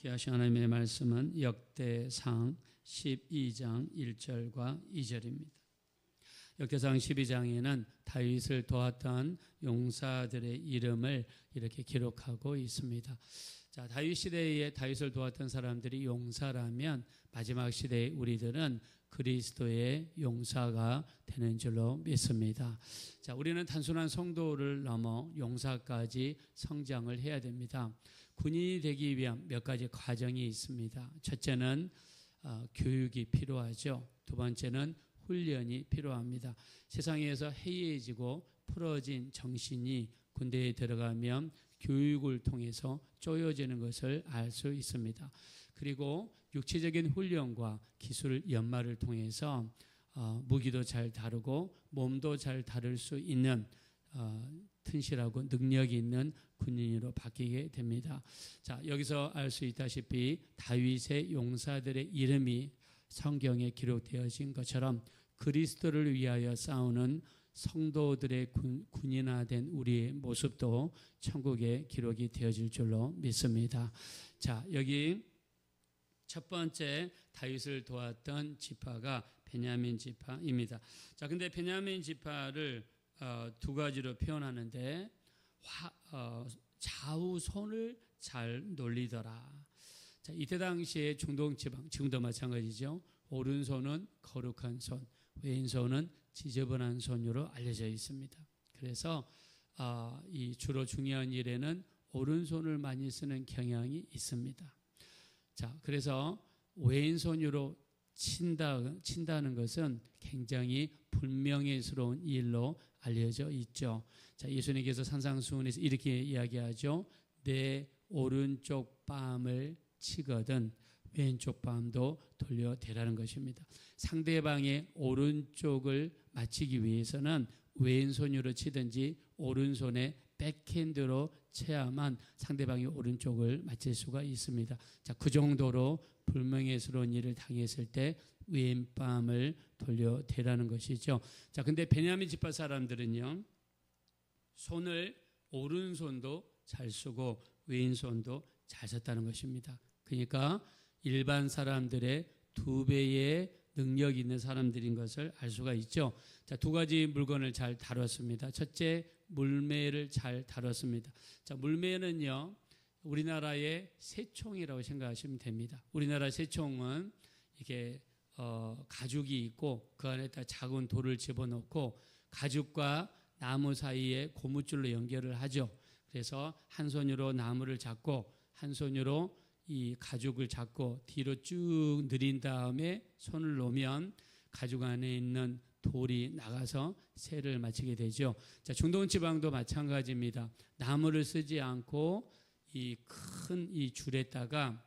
함께 하신 하나님의 말씀은 역대상 12장 1절과 2절입니다. 역대상 12장에는 다윗을 도왔던 용사들의 이름을 이렇게 기록하고 있습니다. 자, 다윗 시대에 다윗을 도왔던 사람들이 용사라면 마지막 시대의 우리들은 그리스도의 용사가 되는 줄로 믿습니다. 자, 우리는 단순한 성도를 넘어 용사까지 성장을 해야 됩니다. 군인이 되기 위한 몇 가지 과정이 있습니다. 첫째는 교육이 필요하죠. 두 번째는 훈련이 필요합니다. 세상에서 해이해지고 풀어진 정신이 군대에 들어가면 교육을 통해서 쪼여지는 것을 알 수 있습니다. 그리고 육체적인 훈련과 기술 연마를 통해서 무기도 잘 다루고 몸도 잘 다룰 수 있는 튼실하고 능력이 있는 군인으로 바뀌게 됩니다. 자, 여기서 알 수 있다시피 다윗의 용사들의 이름이 성경에 기록되어진 것처럼 그리스도를 위하여 싸우는 성도들의 군인화된 우리의 모습도 천국에 기록이 되어질 줄로 믿습니다. 자, 여기 첫 번째 다윗을 도왔던 지파가 베냐민 지파입니다. 자, 근데 베냐민 지파를 두 가지로 표현하는데 좌우손을 잘 놀리더라. 자, 이때 당시에 중동 지방, 지금도 마찬가지죠. 오른손은 거룩한 손, 왼손은 지저분한 손으로 알려져 있습니다. 그래서 이 주로 중요한 일에는 오른손을 많이 쓰는 경향이 있습니다. 자, 그래서 왼손으로 친다는 것은 굉장히 불명예스러운 일로 알려져 있죠. 자, 예수님께서 산상수훈에서 이렇게 이야기하죠. 내 오른쪽 뺨을 치거든 왼쪽 뺨도 돌려대라는 것입니다. 상대방의 오른쪽을 맞히기 위해서는 왼손으로 치든지 오른손에 백핸드로 쳐야만 상대방의 오른쪽을 맞힐 수가 있습니다. 자, 그 정도로 불명예스러운 일을 당했을 때 왼뺨을 돌려대라는 것이죠. 자, 근데 베냐민 지파 사람들은요, 손을 오른손도 잘 쓰고 왼손도 잘 썼다는 것입니다. 그러니까 일반 사람들의 2배의 능력이 있는 사람들인 것을 알 수가 있죠. 자, 두 가지 물건을 잘 다뤘습니다. 첫째, 물매를 잘 다뤘습니다. 자, 물매는요, 우리나라의 새총이라고 생각하시면 됩니다. 우리나라 새총은 이렇게 가죽이 있고 그 안에다 작은 돌을 집어넣고 가죽과 나무 사이에 고무줄로 연결을 하죠. 그래서 한 손으로 나무를 잡고 한 손으로 이 가죽을 잡고 뒤로 쭉 늘린 다음에 손을 놓으면 가죽 안에 있는 돌이 나가서 새를 맞히게 되죠. 자, 중동 지방도 마찬가지입니다. 나무를 쓰지 않고 이 큰 이 줄에다가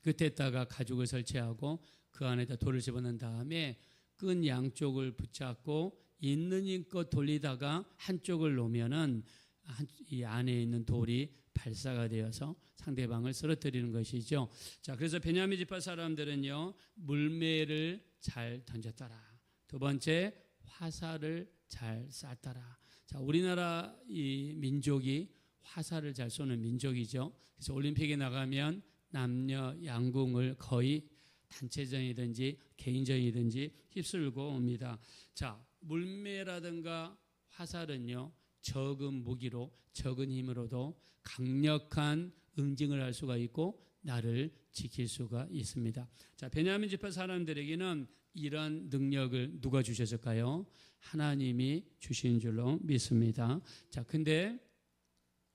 끝에다가 가죽을 설치하고 그 안에다 돌을 집어넣은 다음에 끈 양쪽을 붙잡고 있는 힘껏 돌리다가 한쪽을 놓으면은 이 안에 있는 돌이 발사가 되어서 상대방을 쓰러뜨리는 것이죠. 자, 그래서 베냐민 지파 사람들은요, 물매를 잘 던졌더라. 두 번째, 화살을 잘 쐈더라. 자, 우리나라 이 민족이 화살을 잘 쏘는 민족이죠. 그래서 올림픽에 나가면 남녀 양궁을 거의 단체전이든지 개인전이든지 휩쓸고 옵니다. 자, 물매라든가 화살은요, 적은 무기로 적은 힘으로도 강력한 응징을 할 수가 있고 나를 지킬 수가 있습니다. 자, 베냐민 지파 사람들에게는 이런 능력을 누가 주셨을까요? 하나님이 주신 줄로 믿습니다. 자, 근데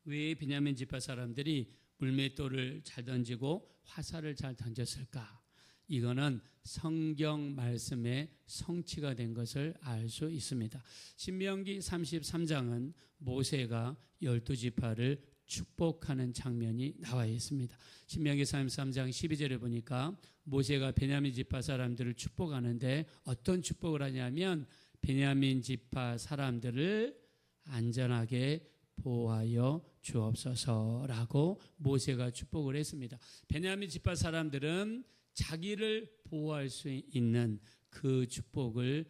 왜 베냐민 지파 사람들이 물맷돌을 잘 던지고 화살을 잘 던졌을까? 이거는 성경 말씀의 성취가 된 것을 알 수 있습니다. 신명기 33장은 모세가 12지파를 축복하는 장면이 나와 있습니다. 신명기 33장 12절에 보니까 모세가 베냐민 지파 사람들을 축복하는데 어떤 축복을 하냐면 베냐민 지파 사람들을 안전하게 보호하여 주옵소서라고 모세가 축복을 했습니다. 베냐민 지파 사람들은 자기를 보호할 수 있는 그 축복을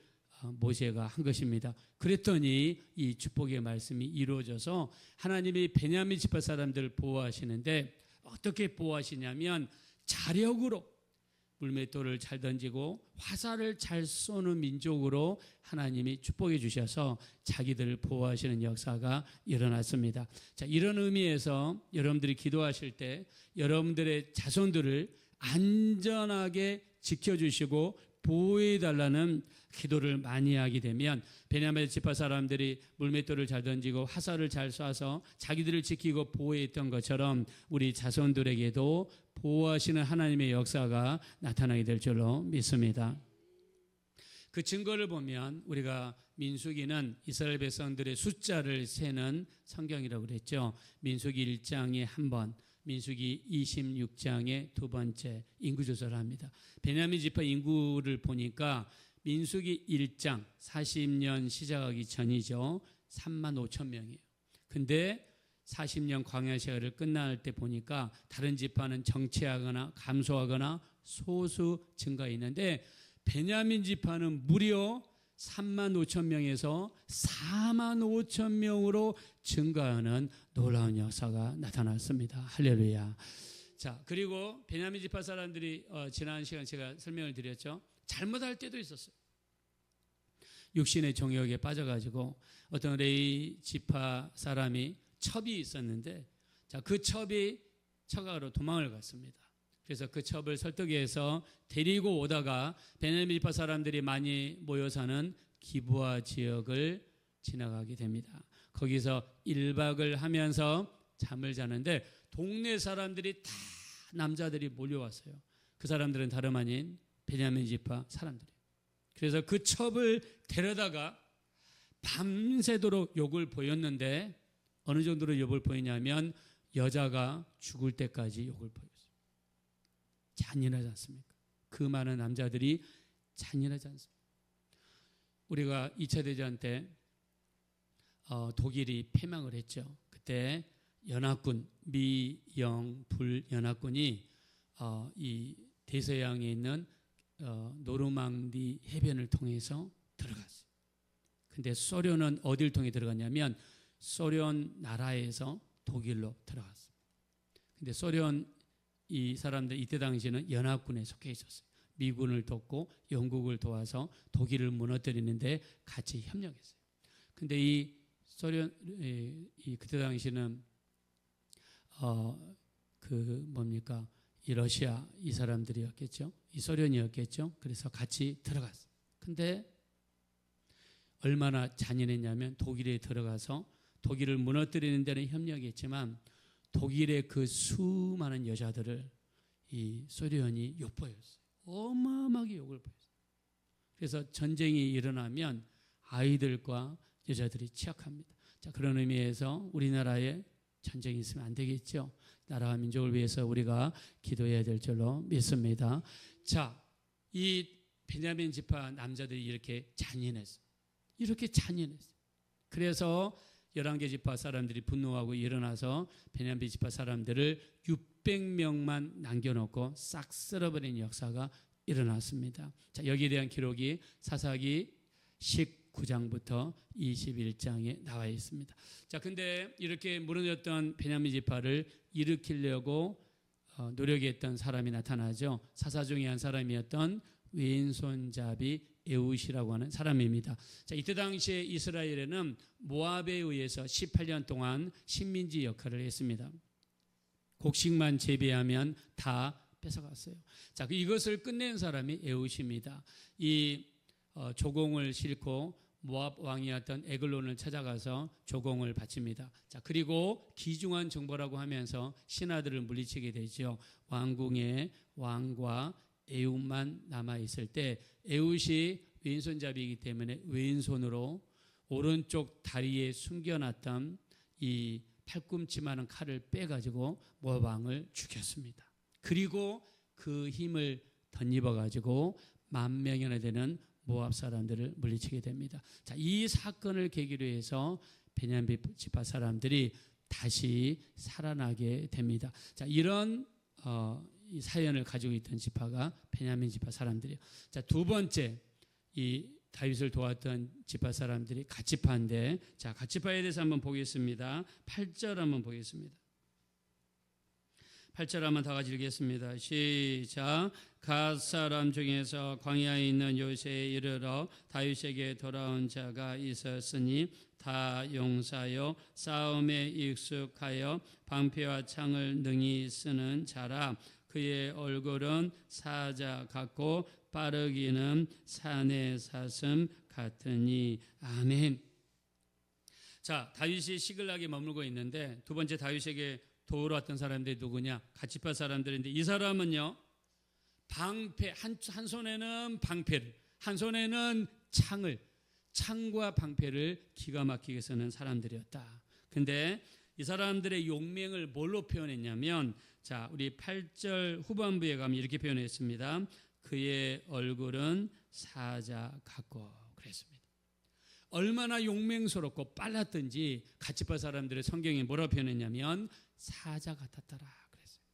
모세가 한 것입니다. 그랬더니 이 축복의 말씀이 이루어져서 하나님이 베냐민 지파 사람들을 보호하시는데 어떻게 보호하시냐면 자력으로 물맷돌을 잘 던지고 화살을 잘 쏘는 민족으로 하나님이 축복해 주셔서 자기들을 보호하시는 역사가 일어났습니다. 자, 이런 의미에서 여러분들이 기도하실 때 여러분들의 자손들을 안전하게 지켜주시고 보호해달라는 기도를 많이 하게 되면 베냐민 지파 사람들이 물맷돌을 잘 던지고 화살을 잘 쏴서 자기들을 지키고 보호했던 것처럼 우리 자손들에게도 보호하시는 하나님의 역사가 나타나게 될 줄로 믿습니다. 그 증거를 보면 우리가 민수기는 이스라엘 백성들의 숫자를 세는 성경이라고 그랬죠. 민수기 1장에 한 번, 민수기 26장에 두 번째 인구조사를 합니다. 베냐민 지파 인구를 보니까 민수기 1장 40년 시작하기 전이죠. 3만 5천 명이에요. 근데 40년 광야 세월을 끝날 때 보니까 다른 지파는 정체하거나 감소하거나 소수 증가했는데 베냐민 지파는 무려 3만 5천 명에서 4만 5천 명으로 증가하는 놀라운 역사가 나타났습니다. 할렐루야. 자, 그리고 베냐민 지파 사람들이 지난 시간 제가 설명을 드렸죠. 잘못할 때도 있었어요. 육신의 정욕에 빠져가지고 어떤 레위 지파 사람이 첩이 있었는데, 자, 그 첩이 처가로 도망을 갔습니다. 그래서 그 첩을 설득해서 데리고 오다가 베냐민 지파 사람들이 많이 모여 사는 기브아 지역을 지나가게 됩니다. 거기서 1박을 하면서 잠을 자는데 동네 사람들이 다 남자들이 몰려왔어요. 그 사람들은 다름 아닌 베냐민 지파 사람들이에요. 그래서 그 첩을 데려다가 밤새도록 욕을 보였는데 어느 정도로 욕을 보이냐면 여자가 죽을 때까지 욕을 보였어요. 잔인하지 않습니까? 그 많은 남자들이 잔인하지 않습니까? 우리가 2차 대전 때 독일이 패망을 했죠. 그때 연합군 미영 불연합군이 이 대서양에 있는 노르망디 해변을 통해서 들어갔어요. 근데 소련은 어디를 통해 들어갔냐면 소련 나라에서 독일로 들어갔어요. 근데 소련 이 사람들 이때 당시에는 연합군에 속해 있었어요. 미군을 돕고 영국을 도와서 독일을 무너뜨리는데 같이 협력했어요. 근데 이 소련 그때 당시는 이 러시아 이 사람들이었겠죠. 이 소련이었겠죠. 그래서 같이 들어갔어요. 근데 얼마나 잔인했냐면 독일에 들어가서 독일을 무너뜨리는 데는 협력했지만 독일의 그 수많은 여자들을 이 소련이 욕보였어요. 어마어마하게 욕을 보였어요. 그래서 전쟁이 일어나면 아이들과 여자들이 취약합니다. 자, 그런 의미에서 우리나라에 전쟁이 있으면 안 되겠죠. 나라와 민족을 위해서 우리가 기도해야 될 줄로 믿습니다. 자, 이 베냐민 지파 남자들이 이렇게 잔인했어요. 이렇게 잔인했어요. 그래서 11개 지파 사람들이 분노하고 일어나서 베냐민 지파 사람들을 600명만 남겨놓고 싹 쓸어버린 역사가 일어났습니다. 자, 여기에 대한 기록이 사사기 19장부터 21장에 나와 있습니다. 자, 근데 이렇게 무너졌던 베냐민 지파를 일으키려고 노력했던 사람이 나타나죠. 사사 중에 한 사람이었던 왼손잡이 에웃이라고 하는 사람입니다. 자, 이때 당시에 이스라엘에는 모압에 의해서 18년 동안 식민지 역할을 했습니다. 곡식만 재배하면 다 뺏어갔어요. 자, 이것을 끝낸 사람이 에웃입니다. 이 조공을 싣고 모압 왕이었던 에글론을 찾아가서 조공을 바칩니다. 자, 그리고 귀중한 정보라고 하면서 신하들을 물리치게 되죠. 왕궁에 왕과 에웃만 남아있을 때 에웃이 왼손잡이이기 때문에 왼손으로 오른쪽 다리에 숨겨놨던 이 팔꿈치만한 칼을 빼가지고 모압 왕을 죽였습니다. 그리고 그 힘을 덧입어가지고 10,000명이나 되는 모압 사람들을 물리치게 됩니다. 자, 이 사건을 계기로 해서 베냐민 지파 사람들이 다시 살아나게 됩니다. 자, 이런 이 사연을 가지고 있던 지파가 베냐민 지파 사람들이에요. 자, 두 번째 이 다윗을 도왔던 지파 사람들이 갓지파인데, 자, 갓지파에 대해서 한번 보겠습니다. 8절 한번 보겠습니다. 8절 한번 다 같이 읽겠습니다. 시작. 갓 사람 중에서 광야에 있는 요새에 이르러 다윗에게 돌아온 자가 있었으니 다 용사요 싸움에 익숙하여 방패와 창을 능히 쓰는 자라. 그의 얼굴은 사자 같고 빠르기는 산의 사슴 같으니. 아멘. 자, 다윗이 시글락에 머물고 있는데 두 번째 다윗에게 도우러 왔던 사람들이 누구냐? 갓지파 사람들인데 이 사람은요, 방패, 한 손에는 방패를, 한 손에는 창과 방패를 기가 막히게 쓰는 사람들이었다. 근데 이 사람들의 용맹을 뭘로 표현했냐면, 자, 우리 8절 후반부에 가면 이렇게 표현했습니다. 그의 얼굴은 사자 같고 그랬습니다. 얼마나 용맹스럽고 빨랐든지 갓지파 사람들의 성경이 뭐라고 표현했냐면 사자 같았더라 그랬어요.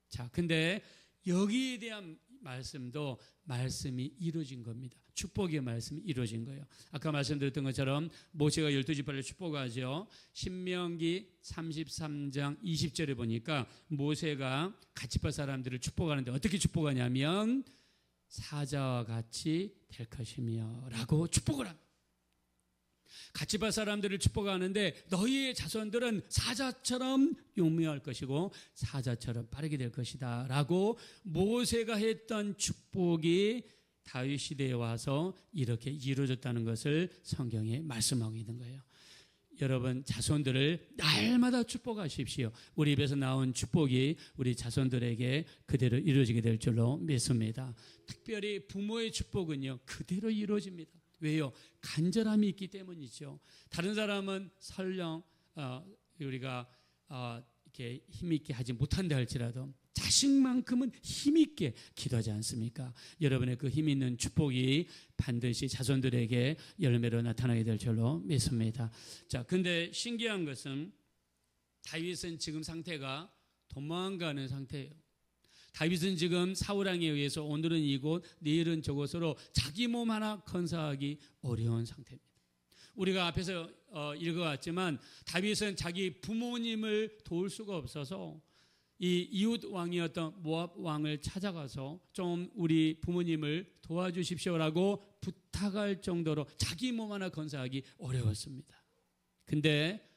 자, 근데 여기에 대한 말씀도 말씀이 이루어진 겁니다. 축복의 말씀이 이루어진 거예요. 아까 말씀드렸던 것처럼 모세가 12지파를 축복하죠. 신명기 33장 20절에 보니까 모세가 갓지파 사람들을 축복하는데 어떻게 축복하냐면 사자와 같이 될 것이며 라고 축복을 합니다. 갓지파 사람들을 축복하는데 너희의 자손들은 사자처럼 용맹할 것이고 사자처럼 빠르게 될 것이다 라고 모세가 했던 축복이 다윗 시대에 와서 이렇게 이루어졌다는 것을 성경에 말씀하고 있는 거예요. 여러분 자손들을 날마다 축복하십시오. 우리 입에서 나온 축복이 우리 자손들에게 그대로 이루어지게 될 줄로 믿습니다. 특별히 부모의 축복은요 그대로 이루어집니다. 왜요? 간절함이 있기 때문이죠. 다른 사람은 설령 우리가 이렇게 힘있게 하지 못한다 할지라도 자식만큼은 힘있게 기도하지 않습니까? 여러분의 그 힘있는 축복이 반드시 자손들에게 열매로 나타나게 될 줄로 믿습니다. 자, 근데 신기한 것은 다윗은 지금 상태가 도망가는 상태예요. 다윗은 지금 사울왕에 의해서 오늘은 이곳 내일은 저곳으로 자기 몸 하나 건사하기 어려운 상태입니다. 우리가 앞에서 읽어왔지만 다윗은 자기 부모님을 도울 수가 없어서 이 이웃 왕이었던 모압 왕을 찾아가서 좀 우리 부모님을 도와주십시오라고 부탁할 정도로 자기 몸 하나 건사하기 어려웠습니다. 근데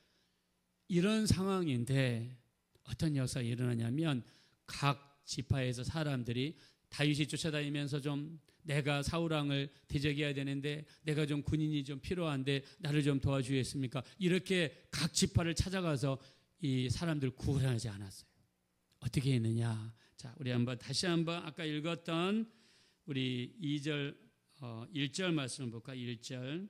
이런 상황인데 어떤 역사가 일어나냐면 각 지파에서 사람들이 다윗이 쫓아다니면서 좀 내가 사울왕을 대적해야 되는데 내가 좀 군인이 좀 필요한데 나를 좀 도와주겠습니까? 이렇게 각 지파를 찾아가서 이 사람들 구원하지 않았어요. 어떻게 했느냐? 자, 우리 다시 한번 아까 읽었던 우리 1절 말씀을 볼까? 1절.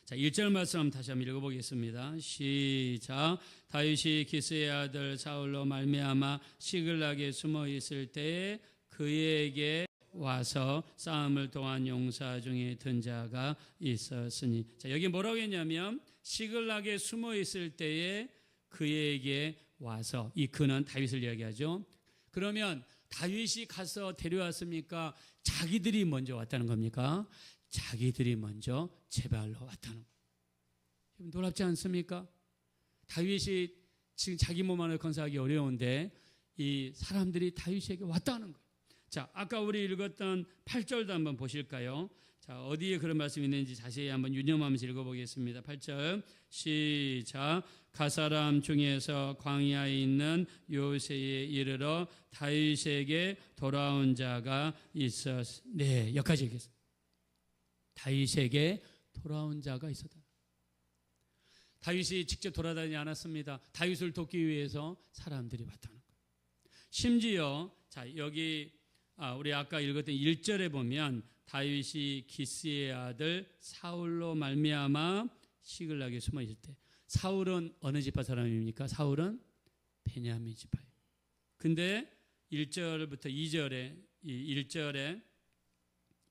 자, 1절 말씀 다시 한번 읽어보겠습니다. 시작. 다윗이 기스의 아들 사울로 말미암아 시글락에 숨어 있을 때에 그에게 와서 싸움을 도한 용사 중에 든 자가 있었으니. 자, 여기 뭐라고 했냐면 시글락에 숨어 있을 때에 그에게 와서, 이 그는 다윗을 이야기하죠. 그러면 다윗이 가서 데려왔습니까? 자기들이 먼저 왔다는 겁니까? 자기들이 먼저 제발로 왔다는 거예요. 놀랍지 않습니까? 다윗이 지금 자기 몸 안을 건사하기 어려운데 이 사람들이 다윗에게 왔다는 거예요. 자, 아까 우리 읽었던 8절도 한번 보실까요? 자, 어디에 그런 말씀이 있는지 자세히 한번 유념하면서 읽어보겠습니다. 8절 시작. 갓사람 중에서 광야에 있는 요새에 이르러 다윗에게 돌아온 자가 있었. 네, 여기까지 읽겠습니다. 다윗에게 돌아온 자가 있었다. 다윗이 직접 돌아다니지 않았습니다. 다윗을 돕기 위해서 사람들이 왔다는 거예요. 심지어 자, 여기 우리 아까 읽었던 1절에 보면 다윗이 기스의 아들 사울로 말미암아 시글락에 숨어 있을 때, 사울은 어느 지파 사람입니까? 사울은 베냐민 지파예요. 근데 1절부터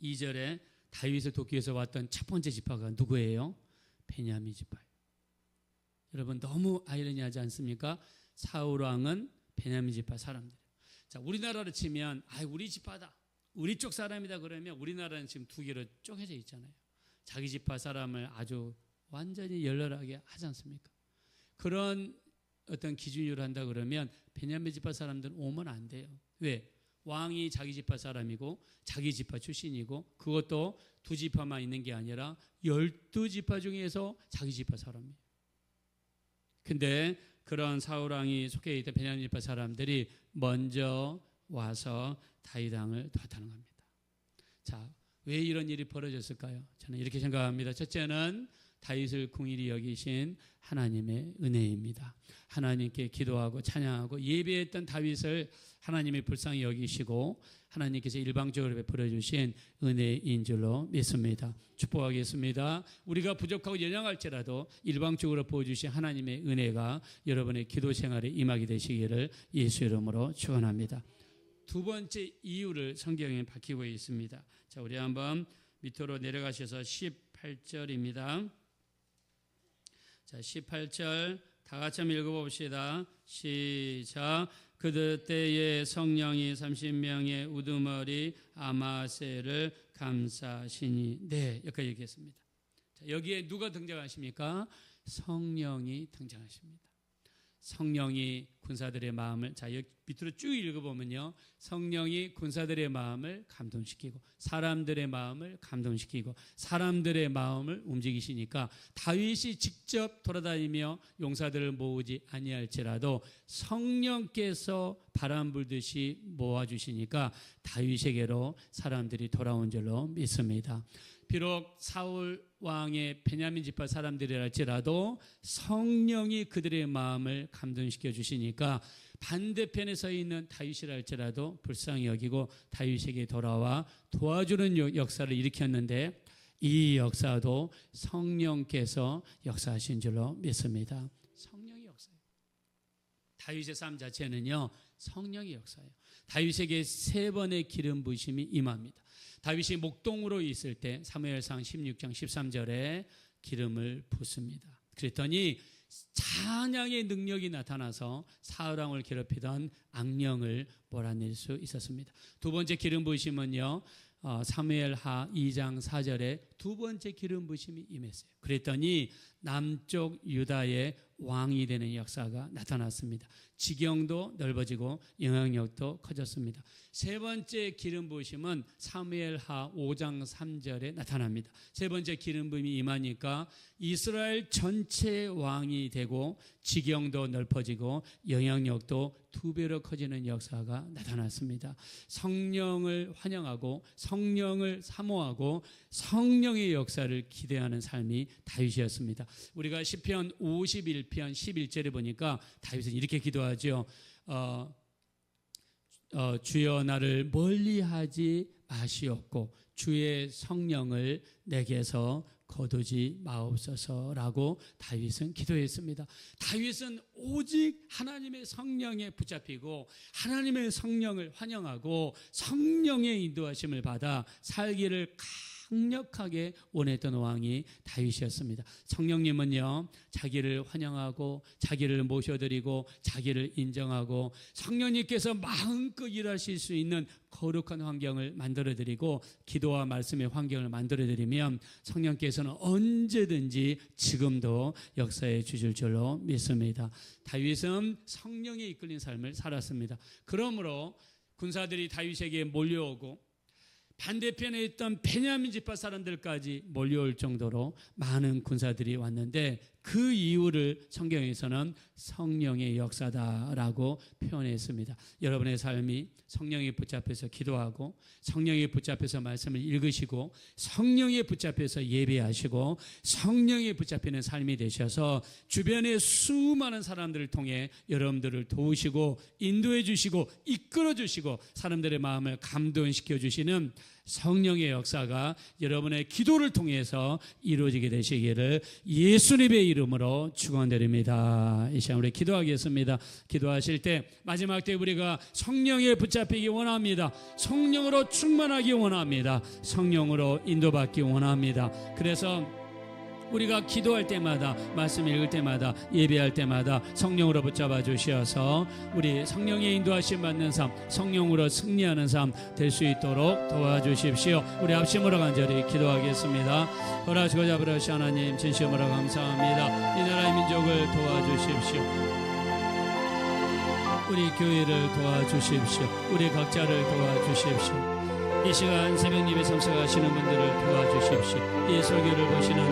2절에 다윗을 돕기 위해서 왔던 첫 번째 지파가 누구예요? 베냐민 지파예요. 여러분 너무 아이러니하지 않습니까? 사울 왕은 베냐민 지파 사람들. 자, 우리나라로 치면 우리 지파다, 우리 쪽 사람이다 그러면 우리나라는 지금 두 개로 쪼개져 있잖아요. 자기 지파 사람을 아주 완전히 열렬하게 하지 않습니까? 그런 어떤 기준으로 한다 그러면 베냐민 지파 사람들은 오면 안 돼요. 왜? 왕이 자기 지파 사람이고 자기 지파 출신이고 그것도 두 지파만 있는 게 아니라 12지파 중에서 자기 지파 사람이에요. 근데 그런 사울 왕이 속해 있던 베냐민 지파 사람들이 먼저 와서 다윗 왕을 도왔다는 겁니다. 자, 왜 이런 일이 벌어졌을까요? 저는 이렇게 생각합니다. 첫째는 다윗을 긍휼히 여기신 하나님의 은혜입니다. 하나님께 기도하고 찬양하고 예배했던 다윗을 하나님이 불쌍히 여기시고 하나님께서 일방적으로 베풀어 주신 은혜인 줄로 믿습니다. 축복하겠습니다. 우리가 부족하고 연약할지라도 일방적으로 보여주신 하나님의 은혜가 여러분의 기도 생활에 임하게 되시기를 예수 이름으로 축원합니다. 두 번째 이유를 성경에 밝히고 있습니다. 자, 우리 한번 밑으로 내려가셔서 18절입니다. 자, 18절 다 같이 한번 읽어봅시다. 시작. 그때에 성령이 30명의 우두머리 아마새를 감싸시니. 네, 여기까지 얘기했습니다. 자, 여기에 누가 등장하십니까? 성령이 등장하십니다. 성령이 군사들의 마음을, 자, 여기 밑으로 쭉 읽어보면요, 성령이 군사들의 마음을 감동시키고 사람들의 마음을 감동시키고 사람들의 마음을 움직이시니까 다윗이 직접 돌아다니며 용사들을 모으지 아니할지라도 성령께서 바람 불듯이 모아주시니까 다윗에게로 사람들이 돌아온 줄로 믿습니다. 비록 사울 왕의 베냐민 지파 사람들이랄지라도 성령이 그들의 마음을 감동시켜 주시니까 반대편에 서 있는 다윗이랄지라도 불쌍히 여기고 다윗에게 돌아와 도와주는 역사를 일으켰는데 이 역사도 성령께서 역사하신 줄로 믿습니다. 성령의 역사예요. 다윗의 삶 자체는요, 성령의 역사예요. 다윗에게 3번의 기름 부으심이 임합니다. 다윗이 목동으로 있을 때 사무엘상 16장 13절에 기름을 붓습니다. 그랬더니 찬양의 능력이 나타나서 사울 왕을 괴롭히던 악령을 몰아낼 수 있었습니다. 두 번째 기름 부으심은요, 사무엘하 2장 4절에 두 번째 기름 부으심이 임했어요. 그랬더니 남쪽 유다의 왕이 되는 역사가 나타났습니다. 지경도 넓어지고 영향력도 커졌습니다. 세 번째 기름 부으심은 사무엘하 5장 3절에 나타납니다. 세 번째 기름 부음이 임하니까 이스라엘 전체의 왕이 되고 지경도 넓어지고 영향력도 2배로 커지는 역사가 나타났습니다. 성령을 환영하고 성령을 사모하고 성령의 역사를 기대하는 삶이 다윗이었습니다. 우리가 시편 51편 11절에 보니까 다윗은 이렇게 기도하죠. 주여 나를 멀리하지 마시옵고 주의 성령을 내게서 거두지 마옵소서라고 다윗은 기도했습니다. 다윗은 오직 하나님의 성령에 붙잡히고 하나님의 성령을 환영하고 성령의 인도하심을 받아 살기를 강력하게 원했던 왕이 다윗이었습니다. 성령님은요, 자기를 환영하고 자기를 모셔드리고 자기를 인정하고 성령님께서 마음껏 일하실 수 있는 거룩한 환경을 만들어드리고 기도와 말씀의 환경을 만들어드리면 성령께서는 언제든지 지금도 역사해 주실 줄로 믿습니다. 다윗은 성령에 이끌린 삶을 살았습니다. 그러므로 군사들이 다윗에게 몰려오고 반대편에 있던 베냐민 지파 사람들까지 몰려올 정도로 많은 군사들이 왔는데 그 이유를 성경에서는 성령의 역사다라고 표현했습니다. 여러분의 삶이 성령에 붙잡혀서 기도하고 성령에 붙잡혀서 말씀을 읽으시고 성령에 붙잡혀서 예배하시고 성령에 붙잡히는 삶이 되셔서 주변의 수많은 사람들을 통해 여러분들을 도우시고 인도해 주시고 이끌어 주시고 사람들의 마음을 감동시켜 주시는 성령의 역사가 여러분의 기도를 통해서 이루어지게 되시기를 예수님의 이름으로 축원드립니다. 이 시간 우리 기도하겠습니다. 기도하실 때 마지막 때 우리가 성령에 붙잡히기 원합니다. 성령으로 충만하기 원합니다. 성령으로 인도받기 원합니다. 그래서 우리가 기도할 때마다 말씀 읽을 때마다 예배할 때마다 성령으로 붙잡아 주셔서 우리 성령의 인도하심 받는 삶, 성령으로 승리하는 삶 될 수 있도록 도와주십시오. 우리 합심으로 간절히 기도하겠습니다. 허락하시고 잡으시오 하나님 진심으로 감사합니다. 이 나라의 민족을 도와주십시오. 우리 교회를 도와주십시오. 우리 각자를 도와주십시오. 이 시간 새벽 예배 참석하시는 분들을 도와주십시오. 이 설교를 보시는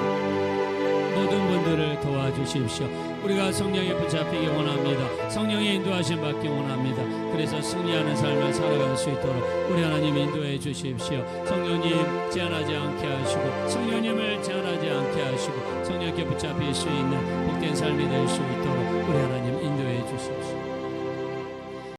모든 분들을 도와주십시오. 우리가 성령에 붙잡히기 원합니다. 성령의 인도하심 받기 원합니다. 그래서 승리하는 삶을 살아갈 수 있도록 우리 하나님 인도해 주십시오. 성령님 제한하지 않게 하시고 성령님을 제한하지 않게 하시고 성령께 붙잡힐 수 있는 복된 삶이 될 수 있도록 우리 하나님